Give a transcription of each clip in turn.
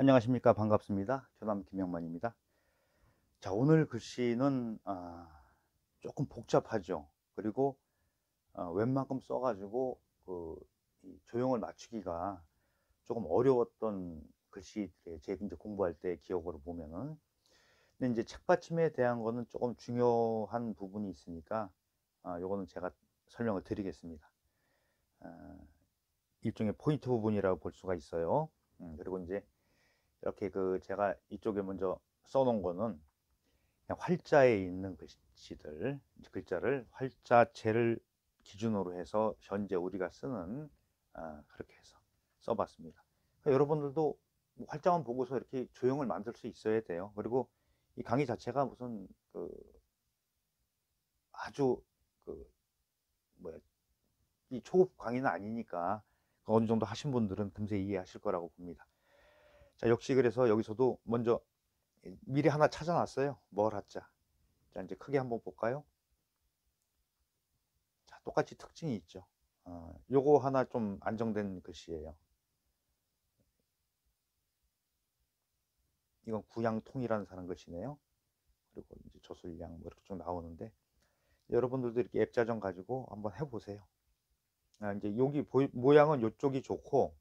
안녕하십니까. 반갑습니다. 교남 김영만입니다. 자, 오늘 글씨는 조금 복잡하죠. 그리고 웬만큼 써가지고 이 조형을 맞추기가 조금 어려웠던 글씨들이에요. 제가 이제 공부할 때 기억으로 보면은. 근데 이제 책받침에 대한 거는 조금 중요한 부분이 있으니까 요거는 제가 설명을 드리겠습니다. 일종의 포인트 부분이라고 볼 수가 있어요. 그리고 이제 이렇게 제가 이쪽에 먼저 써놓은 거는 그냥 활자에 있는 글씨들, 글자를 활자체를 기준으로 해서 현재 우리가 쓰는 그렇게 해서 써봤습니다. 그러니까 여러분들도 활자만 보고서 이렇게 조형을 만들 수 있어야 돼요. 그리고 이 강의 자체가 무슨 아주 뭐야, 이 초급 강의는 아니니까 어느 정도 하신 분들은 금세 이해하실 거라고 봅니다. 자, 역시 그래서 여기서도 먼저 미리 하나 찾아놨어요. 뭘 하자. 자, 이제 크게 한번 볼까요? 자, 똑같이 특징이 있죠. 요거 하나 좀 안정된 글씨예요. 이건 구양통이라는 사람 글씨네요. 그리고 이제 저술량 뭐 이렇게 쭉 나오는데 여러분들도 이렇게 앱자전 가지고 한번 해보세요. 이제 여기 모양은 이쪽이 좋고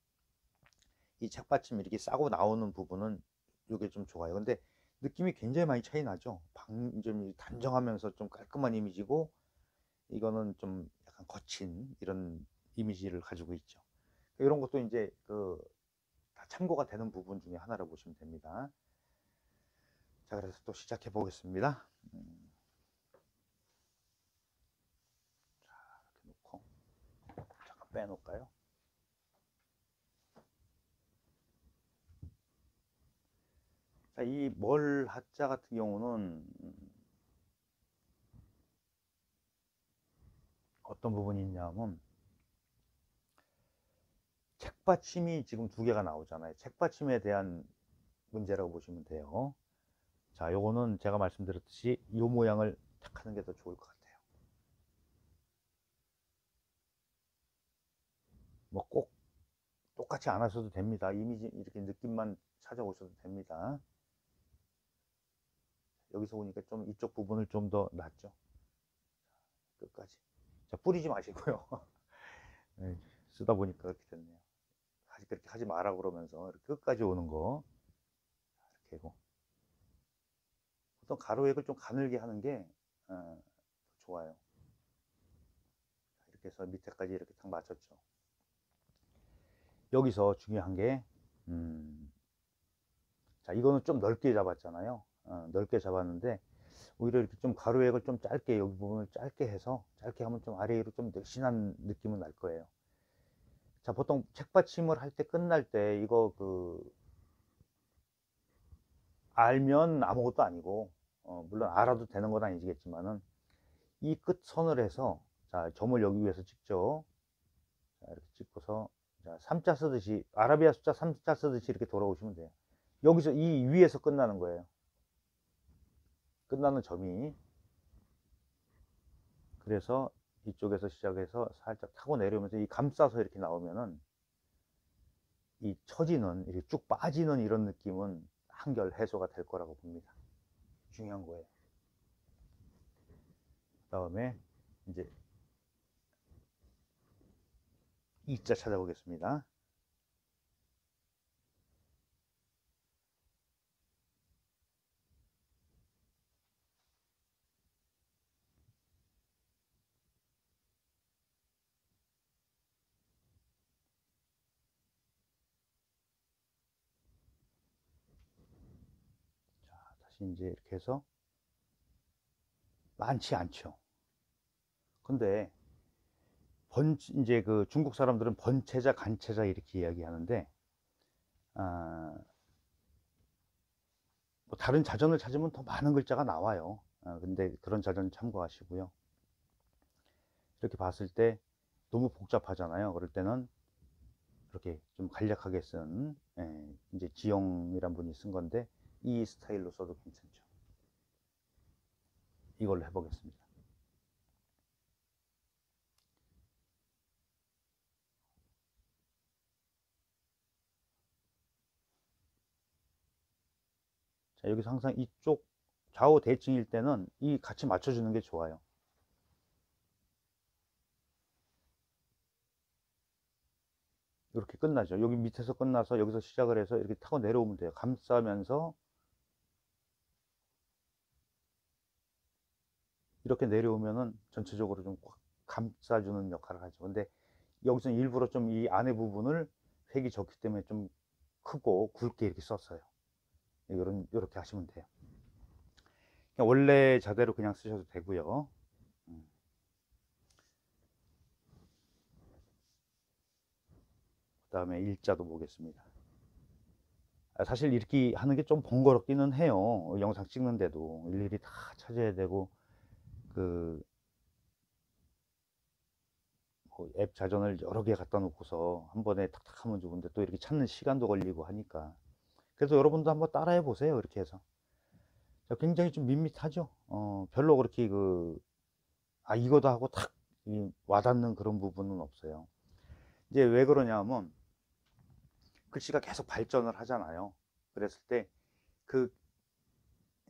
이 책받침 이렇게 싸고 나오는 부분은 이게 좀 좋아요. 근데 느낌이 굉장히 많이 차이 나죠. 좀 단정하면서 좀 깔끔한 이미지고 이거는 좀 약간 거친 이런 이미지를 가지고 있죠. 이런 것도 이제 다 참고가 되는 부분 중에 하나라고 보시면 됩니다. 자, 그래서 또 시작해 보겠습니다. 자, 이렇게 놓고 잠깐 빼놓을까요? 자, 이 뭘 하자 같은 경우는 어떤 부분이 있냐면 책받침이 지금 두 개가 나오잖아요. 책받침에 대한 문제라고 보시면 돼요. 자, 요거는 제가 말씀드렸듯이 이 모양을 택하는 게 더 좋을 것 같아요. 뭐 꼭 똑같이 안 하셔도 됩니다. 이미지 이렇게 느낌만 찾아오셔도 됩니다. 여기서 보니까 좀 이쪽 부분을 좀 더 낫죠. 끝까지. 자, 뿌리지 마시고요. 네, 쓰다 보니까 그렇게 됐네요. 그렇게 하지 마라 그러면서 이렇게 끝까지 오는 거 이렇게 하고 보통 가로액을 좀 가늘게 하는 게 좋아요. 이렇게 해서 밑에까지 이렇게 딱 맞췄죠. 여기서 중요한 게 자, 이거는 좀 넓게 잡았잖아요. 넓게 잡았는데 오히려 이렇게 좀 가로액을 좀 짧게 여기 부분을 짧게 해서 짧게 하면 좀 아래 위로 좀 늘씬한 느낌은 날 거예요. 자, 보통 책받침을 할 때 끝날 때 이거 알면 아무것도 아니고 물론 알아도 되는 건 아니겠지만은 이 끝선을 해서 자, 점을 여기 위에서 찍죠. 자, 이렇게 찍고서 자, 3자 쓰듯이 아라비아 숫자 3자 쓰듯이 이렇게 돌아오시면 돼요. 여기서 이 위에서 끝나는 거예요. 끝나는 점이. 그래서 이쪽에서 시작해서 살짝 타고 내려오면서 이 감싸서 이렇게 나오면은 이 처지는 이렇게 쭉 빠지는 이런 느낌은 한결 해소가 될 거라고 봅니다. 중요한 거예요. 그 다음에 이제 이자 찾아보겠습니다. 자, 다시 이제 이렇게 해서 많지 않죠. 근데 이제 중국 사람들은 번체자, 간체자 이렇게 이야기하는데 뭐 다른 자전을 찾으면 더 많은 글자가 나와요. 근데 그런 자전 참고하시고요. 이렇게 봤을 때 너무 복잡하잖아요. 그럴 때는 이렇게 좀 간략하게 쓴 이제 지영이란 분이 쓴 건데 이 스타일로 써도 괜찮죠. 이걸로 해보겠습니다. 자, 여기서 항상 이쪽 좌우 대칭일 때는 이 같이 맞춰주는 게 좋아요. 이렇게 끝나죠. 여기 밑에서 끝나서 여기서 시작을 해서 이렇게 타고 내려오면 돼요. 감싸면서 이렇게 내려오면은 전체적으로 좀 꽉 감싸주는 역할을 하죠. 근데 여기서는 일부러 좀 이 안에 부분을 획이 적기 때문에 좀 크고 굵게 이렇게 썼어요. 이렇게 하시면 돼요. 그냥 원래 자대로 그냥 쓰셔도 되고요. 그 다음에 일자도 보겠습니다. 사실 이렇게 하는 게 좀 번거롭기는 해요. 영상 찍는데도 일일이 다 찾아야 되고 그 앱 자전을 여러 개 갖다 놓고서 한 번에 탁탁 하면 좋은데 또 이렇게 찾는 시간도 걸리고 하니까 그래서 여러분도 한번 따라해 보세요. 이렇게 해서 굉장히 좀 밋밋하죠. 별로 그렇게 이거다 하고 탁 와닿는 그런 부분은 없어요. 이제 왜 그러냐면 글씨가 계속 발전을 하잖아요. 그랬을 때 그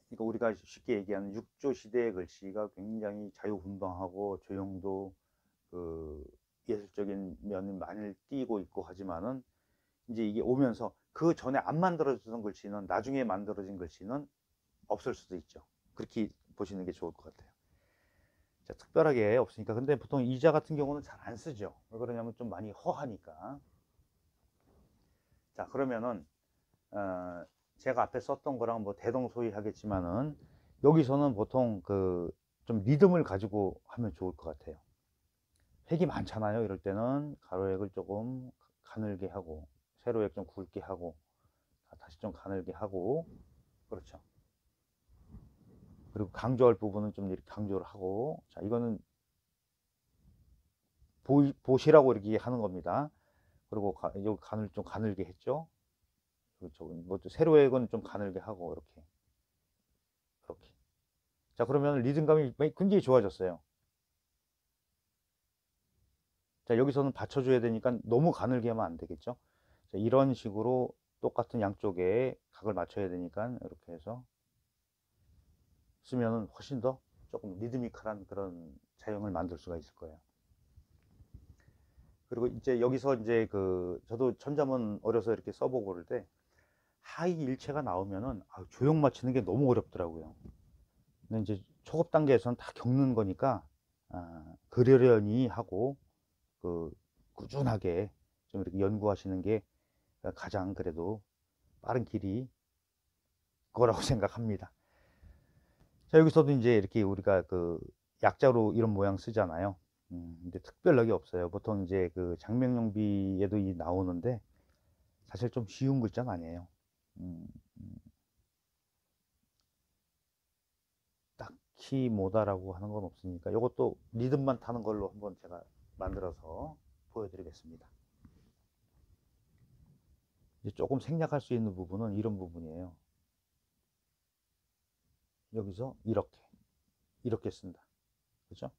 그러니까 우리가 쉽게 얘기하는 육조 시대의 글씨가 굉장히 자유분방하고 조형도 그 예술적인 면이 많이 띄고 있고 하지만은 이제 이게 오면서 그 전에 안 만들어지던 글씨는 나중에 만들어진 글씨는 없을 수도 있죠. 그렇게 보시는 게 좋을 것 같아요. 자, 특별하게 없으니까. 근데 보통 이자 같은 경우는 잘 안 쓰죠. 왜 그러냐면 좀 많이 허하니까. 자, 그러면은 제가 앞에 썼던 거랑 뭐 대동소이하겠지만은 여기서는 보통 좀 리듬을 가지고 하면 좋을 것 같아요. 획이 많잖아요. 이럴 때는 가로획을 조금 가늘게 하고 세로획 좀 굵게 하고 다시 좀 가늘게 하고 그렇죠. 그리고 강조할 부분은 좀 이렇게 강조를 하고 자 이거는 보시라고 이렇게 하는 겁니다. 그리고 여기 간을 좀 가늘게 했죠. 그렇죠. 뭐또 세로획은 좀 가늘게 하고 이렇게. 자 그러면 리듬감이 굉장히 좋아졌어요. 자 여기서는 받쳐줘야 되니까 너무 가늘게 하면 안 되겠죠. 자, 이런 식으로 똑같은 양쪽에 각을 맞춰야 되니까 이렇게 해서 쓰면은 훨씬 더 조금 리드미컬한 그런 자형을 만들 수가 있을 거예요. 그리고 이제 여기서 이제 저도 천자문 어려서 이렇게 써보고 그럴 때 하이 일체가 나오면은 조형 맞추는 게 너무 어렵더라고요. 근데 이제 초급 단계에서는 다 겪는 거니까 그러려니 하고 꾸준하게 좀 이렇게 연구하시는 게 가장 그래도 빠른 길이 거라고 생각합니다. 자, 여기서도 이제 이렇게 우리가 약자로 이런 모양 쓰잖아요. 근데 특별하게 없어요. 보통 이제 장명용비에도 나오는데 사실 좀 쉬운 글자는 아니에요. 음, 딱히 뭐다라고 하는 건 없으니까 이것도 리듬만 타는 걸로 한번 제가 만들어서 보여드리겠습니다. 이제 조금 생략할 수 있는 부분은 이런 부분이에요. 여기서 이렇게 쓴다. 그죠?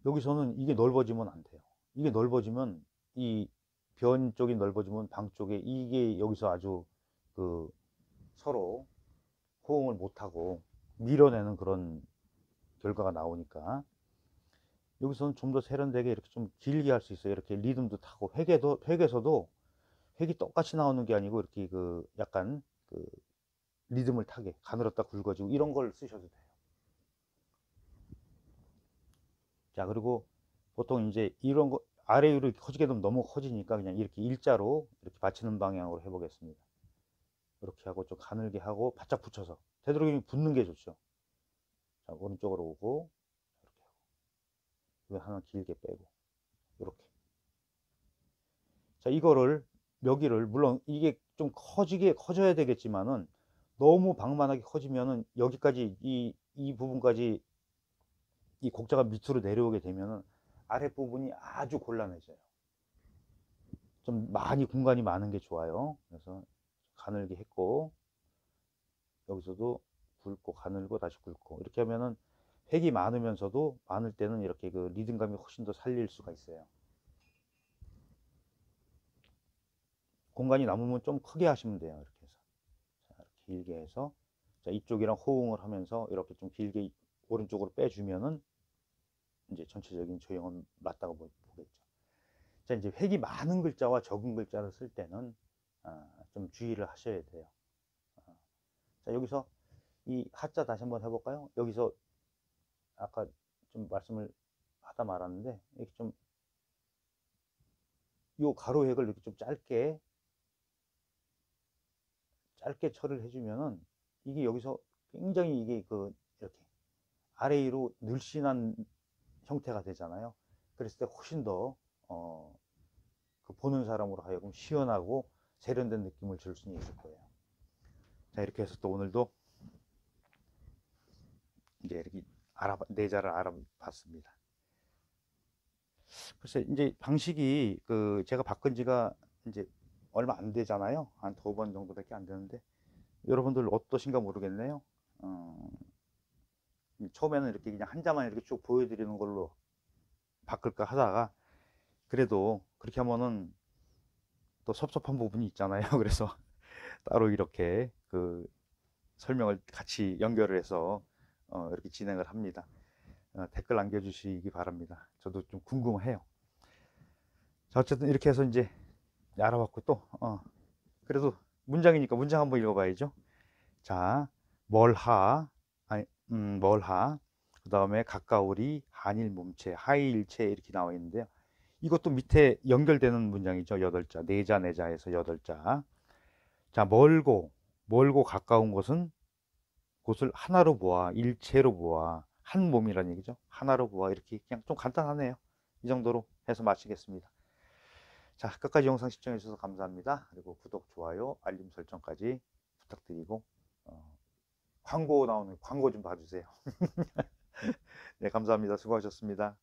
여기서는 이게 넓어지면 안 돼요. 이게 넓어지면 이 변 쪽이 넓어지면 방 쪽에 이게 여기서 아주 서로 호응을 못하고 밀어내는 그런 결과가 나오니까 여기서는 좀 더 세련되게 이렇게 좀 길게 할 수 있어요. 이렇게 리듬도 타고 획에서도 획이 똑같이 나오는 게 아니고 이렇게 약간 리듬을 타게 가늘었다 굵어지고 이런 걸 쓰셔도 돼요. 자 그리고 보통 이제 이런 거 아래 위로 커지게 되면 너무 커지니까 그냥 이렇게 일자로 이렇게 받치는 방향으로 해보겠습니다. 이렇게 하고 좀 가늘게 하고 바짝 붙여서 되도록이면 붙는 게 좋죠. 자 오른쪽으로 오고 이렇게 하고 이거 하나 길게 빼고 이렇게. 자 이거를 여기를 물론 이게 좀 커져야 되겠지만은 너무 방만하게 커지면은 여기까지 이 부분까지 이 곡자가 밑으로 내려오게 되면은 아랫부분이 아주 곤란해져요. 좀 많이 공간이 많은 게 좋아요. 그래서 가늘게 했고 여기서도 굵고 가늘고 다시 굵고 이렇게 하면은 획이 많으면서도 많을 때는 이렇게 리듬감이 훨씬 더 살릴 수가 있어요. 공간이 남으면 좀 크게 하시면 돼요. 이렇게 해서. 자, 이렇게 길게 해서. 자, 이쪽이랑 호응을 하면서 이렇게 좀 길게 오른쪽으로 빼주면은 이제 전체적인 조형은 맞다고 보겠죠. 자, 이제 획이 많은 글자와 적은 글자를 쓸 때는 좀 주의를 하셔야 돼요. 자, 여기서 이 하자 다시 한번 해볼까요? 여기서 아까 좀 말씀을 하다 말았는데, 이렇게 좀, 요 가로획을 이렇게 좀 짧게 처리를 해주면은, 이게 여기서 굉장히 이게 이렇게 아래 위로 늘씬한 형태가 되잖아요. 그랬을 때 훨씬 더, 그 보는 사람으로 하여금 시원하고 세련된 느낌을 줄 수 있을 거예요. 자, 이렇게 해서 또 오늘도 이제 이렇게 내자를 알아봤습니다. 글쎄, 이제 방식이 제가 바꾼 지가 이제 얼마 안 되잖아요. 한 2번 정도밖에 안 되는데, 여러분들 어떠신가 모르겠네요. 처음에는 이렇게 그냥 한자만 이렇게 쭉 보여드리는 걸로 바꿀까 하다가, 그래도 그렇게 하면은 또 섭섭한 부분이 있잖아요. 그래서 따로 이렇게 설명을 같이 연결을 해서 이렇게 진행을 합니다. 댓글 남겨주시기 바랍니다. 저도 좀 궁금해요. 자, 어쨌든 이렇게 해서 이제 알아봤고, 또 그래도 문장이니까 문장 한번 읽어봐야죠. 자, 멀하, 아니, 멀하, 그 다음에 가까우리, 한일 몸체, 하이일체 이렇게 나와 있는데요. 이것도 밑에 연결되는 문장이죠. 8자, 네자 네자에서 8자. 자, 멀고 가까운 곳을 하나로 보아, 일체로 보아, 한 몸이라는 얘기죠. 하나로 보아, 이렇게 그냥 좀 간단하네요. 이 정도로 해서 마치겠습니다. 자, 끝까지 영상 시청해 주셔서 감사합니다. 그리고 구독, 좋아요, 알림 설정까지 부탁드리고, 광고 나오는 광고 좀 봐주세요. 네, 감사합니다. 수고하셨습니다.